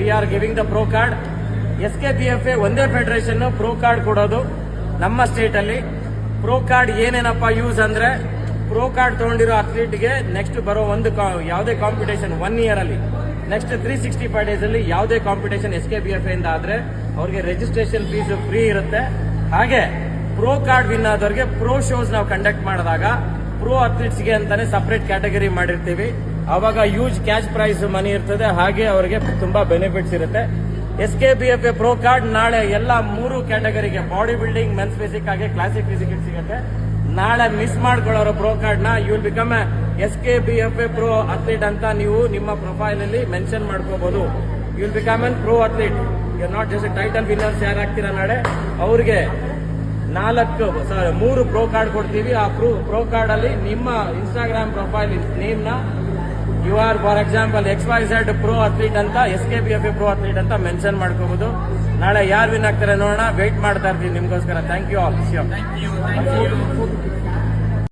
We are giving the pro card. SKBFA ಒಂದೇ federation pro card ಕೊಡೋದು ನಮ್ಮ state ಅಲ್ಲಿ. ಪ್ರೋ ಕಾರ್ಡ್ ಏನೇನಪ್ಪ ಯೂಸ್ ಅಂದ್ರೆ, ಪ್ರೋ ಕಾರ್ಡ್ ತಗೊಂಡಿರೋ ಅಥ್ಲೀಟ್ಗೆ ನೆಕ್ಸ್ಟ್ ಬರೋ ಯಾವುದೇ ಕಾಂಪಿಟೇಷನ್ 1 ಇಯರ್ ಅಲ್ಲಿ, ನೆಕ್ಸ್ಟ್ 365 ಡೇಸ್ ಅಲ್ಲಿ ಯಾವುದೇ ಕಾಂಪಿಟೇಷನ್ SKBFA ಇಂದ ಆದ್ರೆ ಅವ್ರಿಗೆ ರಿಜಿಸ್ಟ್ರೇಷನ್ ಫೀಸ್ ಫ್ರೀ ಇರುತ್ತೆ. ಹಾಗೆ ಪ್ರೋ ಕಾರ್ಡ್ ವಿನ್ ಆದವ್ರಿಗೆ ಪ್ರೋ ಶೋಸ್ ನಾವು ಕಂಡಕ್ಟ್ ಮಾಡಿದಾಗ ಪ್ರೋ ಅಥ್ಲೀಟ್ಸ್ಗೆ ಅಂತಾನೆ ಸಪರೇಟ್ ಕ್ಯಾಟಗರಿ ಮಾಡಿರ್ತೀವಿ. ಅವಾಗ ಯೂಜ್ ಕ್ಯಾಶ್ ಪ್ರೈಸ್ ಮನಿ ಇರ್ತದೆ, ಹಾಗೆ ಅವರಿಗೆ ತುಂಬಾ ಬೆನಿಫಿಟ್ಸ್ ಇರುತ್ತೆ. SKBFA ಪ್ರೋ ಕಾರ್ಡ್ ನಾಳೆ ಎಲ್ಲ 3 ಕ್ಯಾಟಗರಿಗೆ, ಬಾಡಿ ಬಿಲ್ಡಿಂಗ್, ಮೆನ್ಸ್ ಫಿಸಿಕ್ ಹಾಗೆ ಕ್ಲಾಸಿಕ್ ಫಿಸಿಕ್ ಸಿಗುತ್ತೆ. ನಾಳೆ ಮಿಸ್ ಮಾಡ್ಕೊಳ್ಳೋರು ಪ್ರೋ ಕಾರ್ಡ್ ನ you will become SKBFA pro athlete ಅಂತ ನೀವು ನಿಮ್ಮ ಪ್ರೊಫೈಲ್ ಅಲ್ಲಿ ಮೆನ್ಷನ್ ಮಾಡ್ಕೋಬಹುದು. You will become an pro athlete. You are not just title winners ಯಾರಾಗ್ತೀರಾ ನಾಳೆ ಅವ್ರಿಗೆ 3 ಪ್ರೋ ಕಾರ್ಡ್ ಕೊಡ್ತೀವಿ. ಆ ಪ್ರೋ ಕಾರ್ಡ್ ಅಲ್ಲಿ ನಿಮ್ಮ ಇನ್ಸ್ಟಾಗ್ರಾಮ್ ಪ್ರೊಫೈಲ್ ನೇಮ್ ನ you are for example XYZ pro athlete ಅಂತ, SKBFA ಪ್ರೋ ಅಥ್ಲೀಟ್ ಅಂತ ಮೆನ್ಷನ್ ಮಾಡ್ಕೋಬಹುದು. ನಾಳೆ ಯಾರು ವಿನ್ ಆಗ್ತಾರೆ ನೋಡೋಣ, ವೇಟ್ ಮಾಡ್ತಾ ಇರ್ತೀವಿ ನಿಮ್ಗೋಸ್ಕರ. Thank you all.